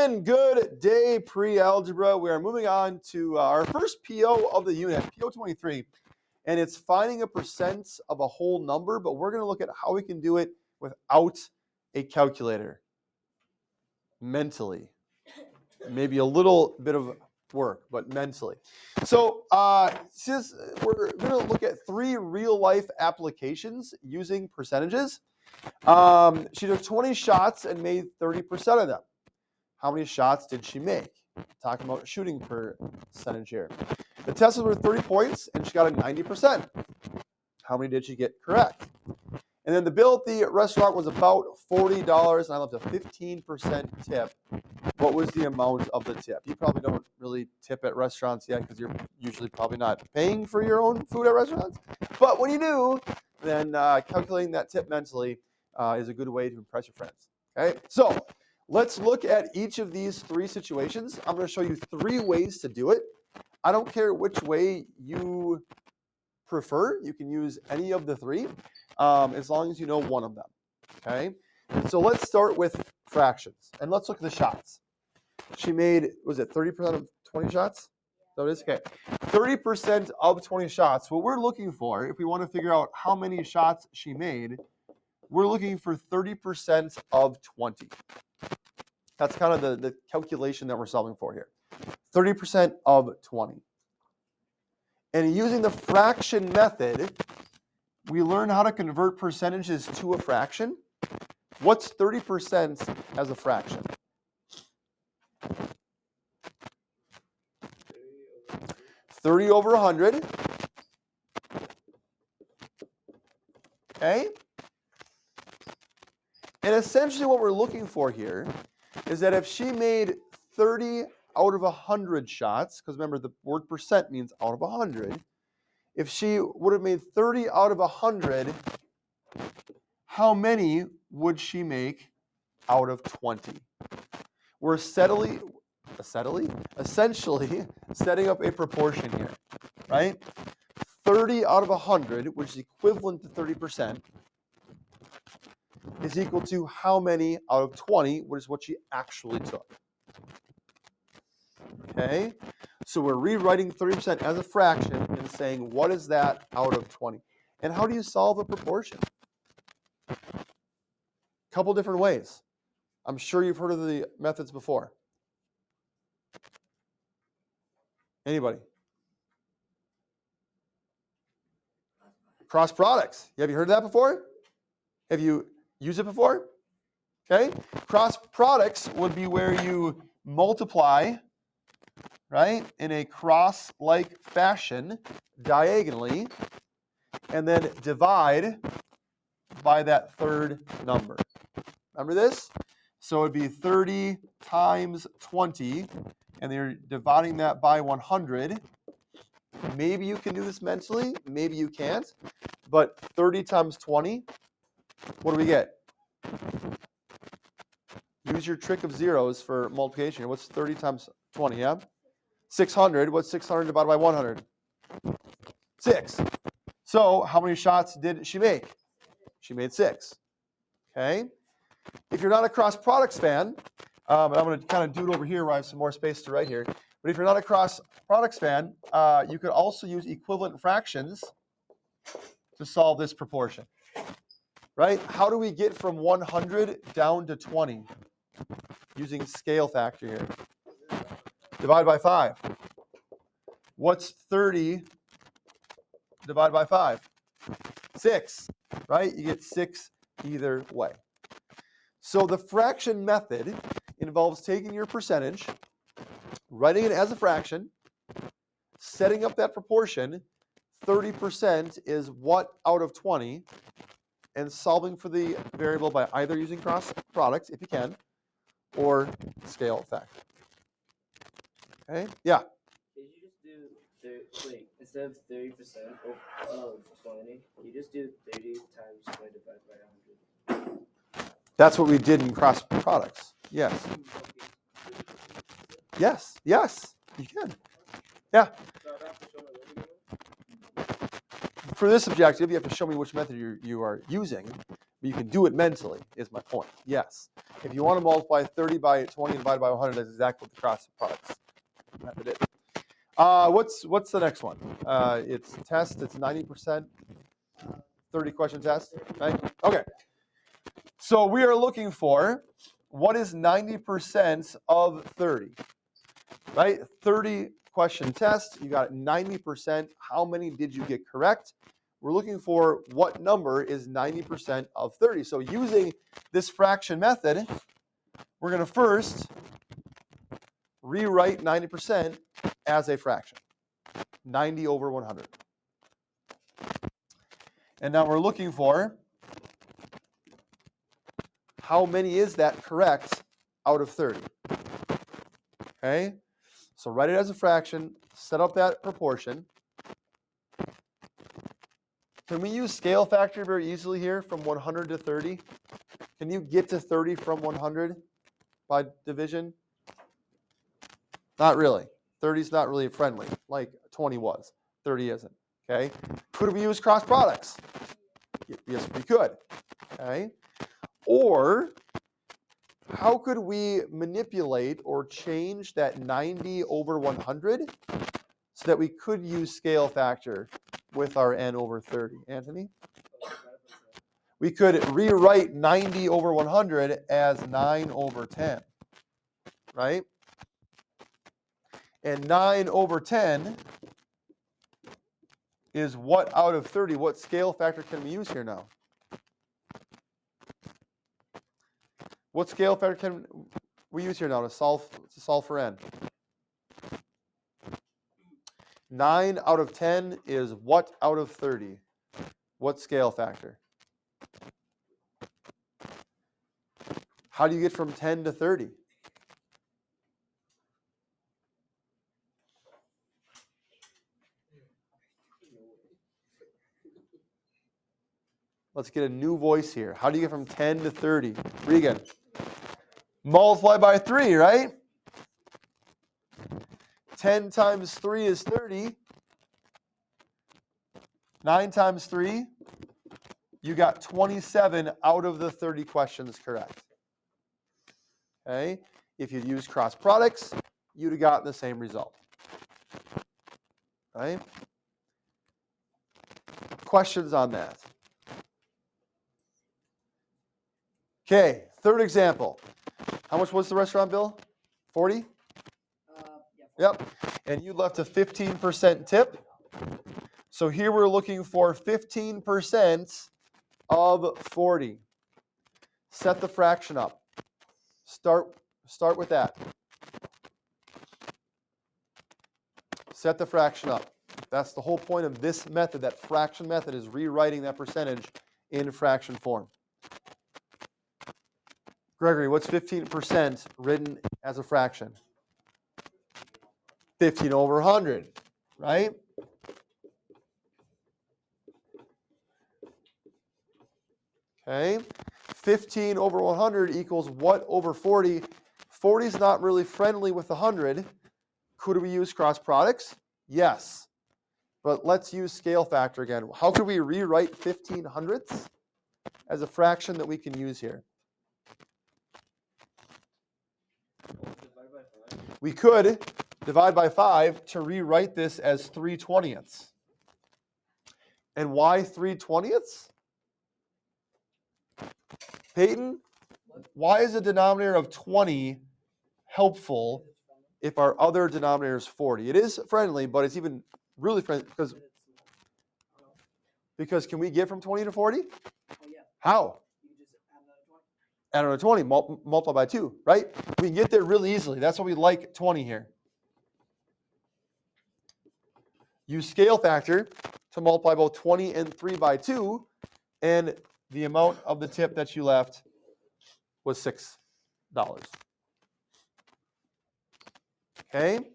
gentlemen, good day pre-algebra. We are moving on to our first PO of the unit, PO 23, and it's finding a percent of a whole number, but we're going to look at how we can do it without a calculator, mentally. Maybe a little bit of work, but mentally. So since we're going to look at 3 real-life applications using percentages, she took 20 shots and made 30% of them. How many shots did she make? Talking about shooting percentage here. The test was worth 30 points, and she got a 90%. How many did she get correct? And then the bill at the restaurant was about $40, and I left a 15% tip. What was the amount of the tip? You probably don't really tip at restaurants yet because you're usually probably not paying for your own food at restaurants. But when you do, then calculating that tip mentally is a good way to impress your friends. Okay, so let's look at each of these 3 situations. I'm going to show you 3 ways to do it. I don't care which way you prefer. You can use any of the 3 as long as you know one of them. Okay, and so let's start with fractions, and let's look at the shots. She made, was it 30% of 20 shots? So it is, okay. 30% of 20 shots. What we're looking for, if we want to figure out how many shots she made, we're looking for 30% of 20. That's kind of the calculation that we're solving for here. 30% of 20. And using the fraction method, we learn how to convert percentages to a fraction. What's 30% as a fraction? 30 over 100. Okay? And essentially what we're looking for here is that if she made 30 out of 100 shots, because remember the word percent means out of 100, if she would have made 30 out of 100, how many would she make out of 20? We're essentially setting up a proportion here, right? 30 out of 100, which is equivalent to 30%, is equal to how many out of 20, which is what she actually took. Okay, so we're rewriting 30% as a fraction and saying, what is that out of 20? And how do you solve a proportion? A couple different ways. I'm sure you've heard of the methods before. Anybody? Cross products. Have you heard of that before? Have you used it before? Okay. Cross products would be where you multiply, right, in a cross-like fashion diagonally, and then divide by that third number. Remember this? So it would be 30 times 20, and you're dividing that by 100. Maybe you can do this mentally, maybe you can't, but 30 times 20, what do we get? Use your trick of zeros for multiplication here. What's 30 times 20, yeah? 600. What's 600 divided by 100? 6. So how many shots did she make? She made 6. Okay? If you're not a cross products fan, and I'm going to kind of do it over here where I have some more space to write here, but if you're not a cross products fan, you could also use equivalent fractions to solve this proportion. Right? How do we get from 100 down to 20? Using scale factor here. Divide by 5. What's 30 divided by 5? 6, right? You get 6 either way. So the fraction method involves taking your percentage, writing it as a fraction, setting up that proportion. 30% is what out of 20, and solving for the variable by either using cross products, if you can, or scale factor. Okay? Yeah? Did you just do, instead of 30% of 20, you just do 30 times 20 divided by 100? That's what we did in cross products. Yes. Yes. Yes. You can. Yeah. For this objective, you have to show me which method you are using, but you can do it mentally, is my point. Yes. If you want to multiply 30 by 20 divided by 100, that's exactly what the cross products method is. What's the next one? It's test. It's 90%, 30 question test, right? Okay. So we are looking for what is 90% of 30, right? 30 question test. You got 90%. How many did you get correct? We're looking for what number is 90% of 30. So using this fraction method, we're going to first rewrite 90% as a fraction, 90 over 100. And now we're looking for how many is that correct out of 30. Okay, so write it as a fraction, set up that proportion. Can we use scale factor very easily here from 100 to 30? Can you get to 30 from 100 by division? Not really. 30 is not really friendly like 20 was. 30 isn't. Okay. Could we use cross products? Yes, we could. Okay. Or how could we manipulate or change that 90 over 100 so that we could use scale factor with our n over 30? Anthony? We could rewrite 90 over 100 as 9 over 10, right? And 9 over 10 is what out of 30? What scale factor can we use here now? What scale factor can we use here now to solve for n? 9 out of 10 is what out of 30? What scale factor? How do you get from 10 to 30? Let's get a new voice here. How do you get from 10 to 30? Regan. Multiply by 3, right? 10 times 3 is 30. 9 times 3, you got 27 out of the 30 questions correct. Okay? If you'd used cross products, you'd have gotten the same result. Right? Questions on that? Okay, third example. How much was the restaurant bill? 40? Yeah. Yep. And you left a 15% tip. So here we're looking for 15% of 40. Set the fraction up. Start with that. Set the fraction up. That's the whole point of this method, that fraction method, is rewriting that percentage in fraction form. Gregory, what's 15% written as a fraction? 15 over 100, right? Okay. 15 over 100 equals what over 40? 40 is not really friendly with 100. Could we use cross products? Yes. But let's use scale factor again. How could we rewrite 15 hundredths as a fraction that we can use here? We could divide by 5 to rewrite this as 3/20ths. And why 3/20ths? Peyton, why is a denominator of 20 helpful if our other denominator is 40? It is friendly, but it's even really friendly because can we get from 20 to 40? Oh, yeah. How? You can just add another 20. Add another 20, multiply by 2, right? We can get there really easily. That's why we like 20 here. Use scale factor to multiply both 20 and 3 by 2, and the amount of the tip that you left was $6. Okay?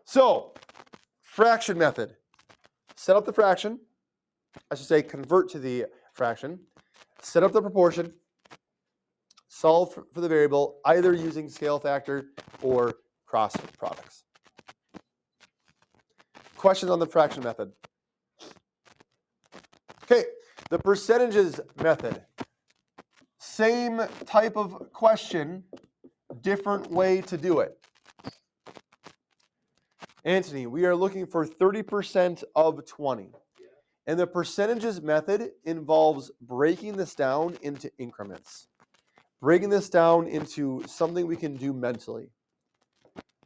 So, fraction method. Set up the fraction. I should say convert to the fraction. Set up the proportion. Solve for the variable, either using scale factor or cross products. Questions on the fraction method? Okay, the percentages method. Same type of question, different way to do it. Anthony, we are looking for 30% of 20. And the percentages method involves breaking this down into increments. Breaking this down into something we can do mentally.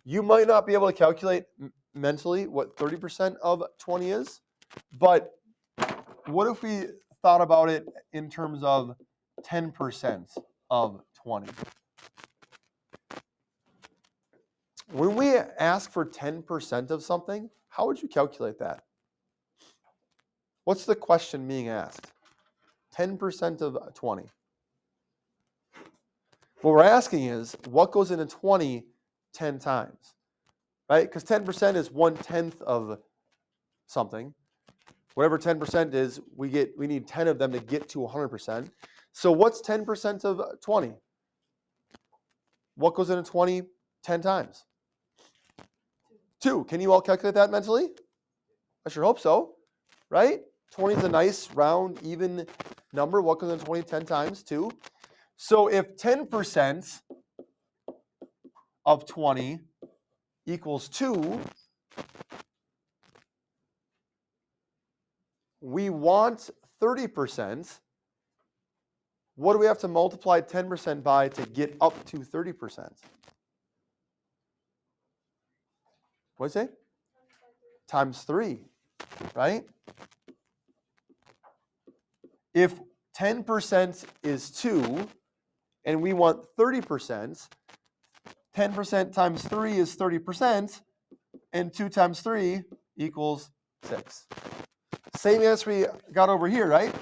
You might not be able to calculate mentally what 30% of 20 is, but what if we thought about it in terms of 10% of 20? When we ask for 10% of something, how would you calculate that? What's the question being asked? 10% of 20. What we're asking is, what goes into 20 10 times? Right? Because 10% is 1/10 of something. Whatever 10% is, we need 10 of them to get to 100%. So what's 10% of 20? What goes into 20 10 times? 2. Can you all calculate that mentally? I sure hope so. Right? 20 is a nice, round, even number. What goes into 20 10 times? 2. So if 10% of 20 equals 2, we want 30%. What do we have to multiply 10% by to get up to 30%? What do you say? Times 3, right? If 10% is 2 and we want 30%, 10% times 3 is 30%, and 2 times 3 equals 6. Same answer we got over here, right?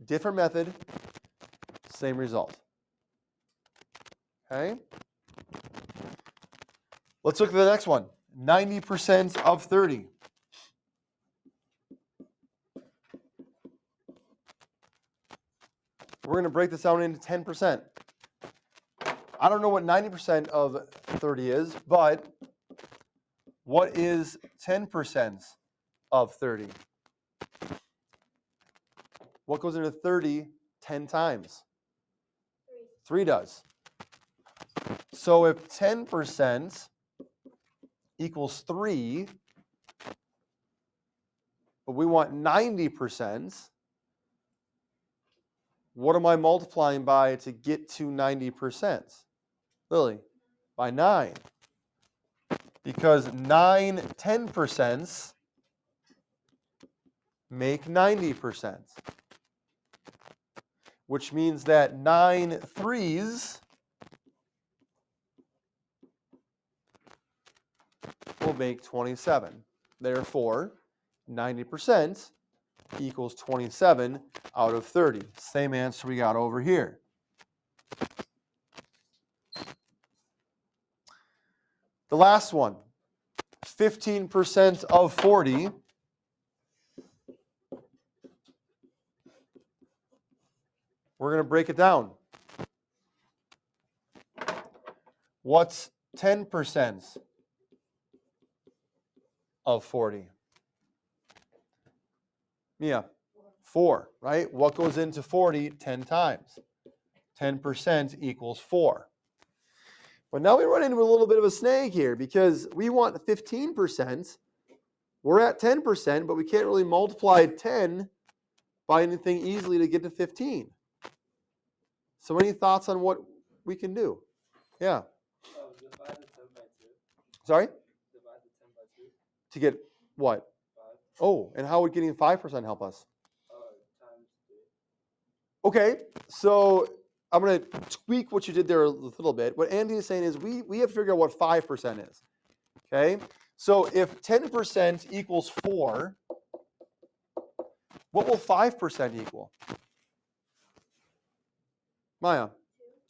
Different method, same result. Okay? Let's look at the next one. 90% of 30. We're going to break this down into 10%. I don't know what 90% of 30 is, but what is 10% of 30? What goes into 30 10 times? 3 does. So if 10% equals 3, but we want 90%, what am I multiplying by to get to 90%? Lily, by 9. Because 9 10% make 90%. Which means that 9 3s will make 27. Therefore, 90% equals 27 out of 30. Same answer we got over here. The last one, 15% of 40. We're going to break it down. What's 10% of 40? Mia, 4, right? What goes into 40 10 times? 10% equals 4. But now we run into a little bit of a snag here because we want 15%. We're at 10%, but we can't really multiply 10 by anything easily to get to 15. So any thoughts on what we can do? Yeah. Divide the 10 by 2. Sorry? Divide the 10 by 2. To get what? 5. Oh, and how would getting 5% help us? Times 3. Okay, so I'm going to tweak what you did there a little bit. What Andy is saying is we have to figure out what 5% is. Okay, so if 10% equals 4, what will 5% equal? Maya?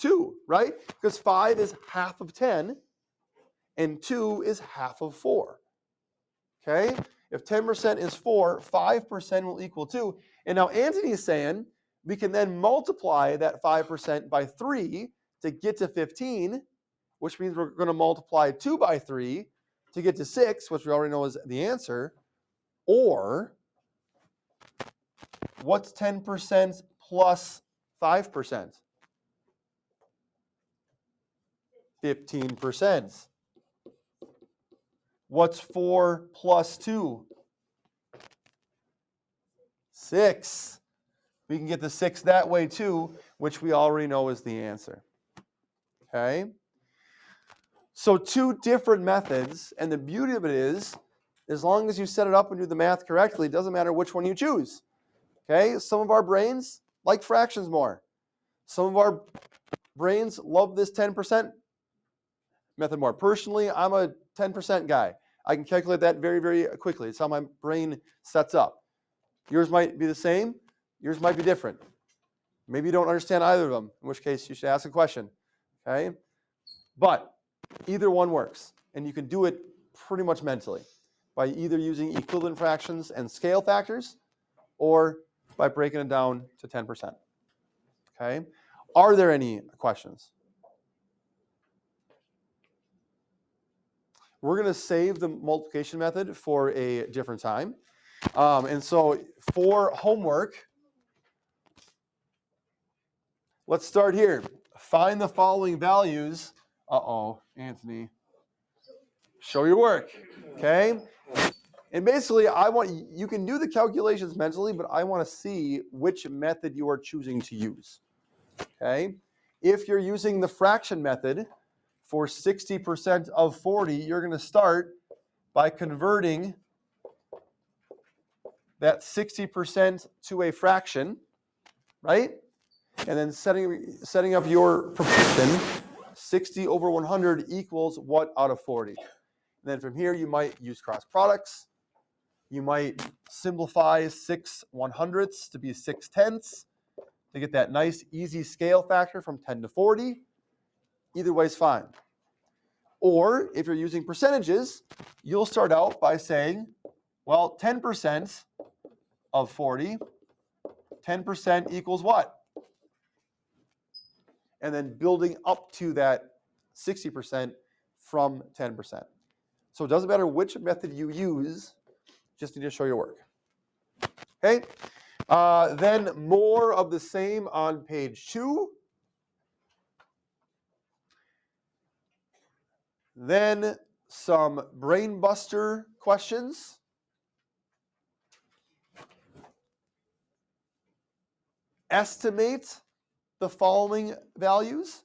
2, right? Because 5 is half of 10, and 2 is half of 4. Okay? If 10% is 4, 5% will equal 2. And now Anthony is saying we can then multiply that 5% by 3 to get to 15, which means we're going to multiply 2 by 3 to get to 6, which we already know is the answer. Or What's 10% plus 5%? 15%. What's 4 plus 2? 6. We can get the 6 that way too, which we already know is the answer. Okay? So 2 different methods, and the beauty of it is, as long as you set it up and do the math correctly, it doesn't matter which one you choose. Okay? Some of our brains like fractions more. Some of our brains love this 10% method more. Personally, I'm a 10% guy. I can calculate that very, very quickly. It's how my brain sets up. Yours might be the same. Yours might be different. Maybe you don't understand either of them, in which case you should ask a question. Okay? But either one works, and you can do it pretty much mentally by either using equivalent fractions and scale factors or by breaking it down to 10%. Okay? Are there any questions? We're going to save the multiplication method for a different time. And so for homework, let's start here. Find the following values. Uh-oh, Anthony. Show your work, okay? And basically, you can do the calculations mentally, but I want to see which method you are choosing to use, okay? If you're using the fraction method for 60% of 40, you're going to start by converting that 60% to a fraction, right? And then setting up your proportion. 60 over 100 equals what out of 40? And then from here, you might use cross products. You might simplify 6/100ths to be 6/10ths to get that nice, easy scale factor from 10 to 40. Either way is fine. Or if you're using percentages, you'll start out by saying, well, 10% of 40, 10% equals what? And then building up to that 60% from 10%. So it doesn't matter which method you use, just need to show your work. Okay? Then more of the same on page 2. Then some brain buster questions. Estimate the following values.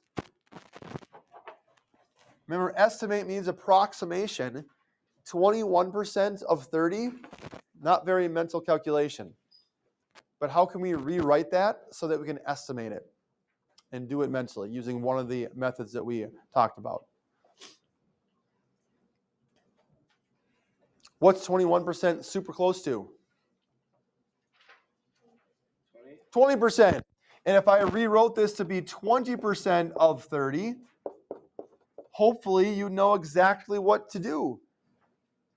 Remember, estimate means approximation. 21% of 30, not very mental calculation. But how can we rewrite that so that we can estimate it and do it mentally using one of the methods that we talked about? What's 21% super close to? 20%. And if I rewrote this to be 20% of 30, hopefully you know exactly what to do.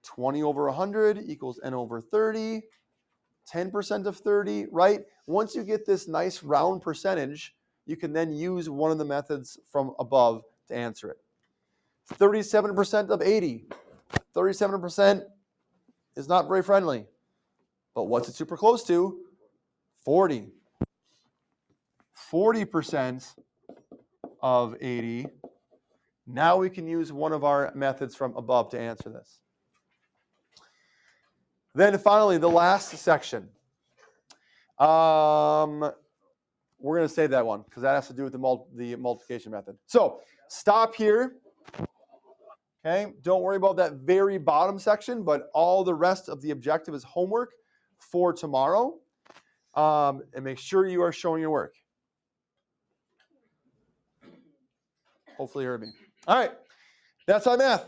20 over 100 equals n over 30. 10% of 30, right? Once you get this nice round percentage, you can then use one of the methods from above to answer it. 37% of 80. 37% is not very friendly. But what's it super close to? 40. 40% of 80. Now we can use one of our methods from above to answer this. Then finally, the last section. We're going to save that one because that has to do with the multiplication method. So stop here. Okay, don't worry about that very bottom section, but all the rest of the objective is homework for tomorrow. And make sure you are showing your work. Hopefully you heard me. All right, that's our math.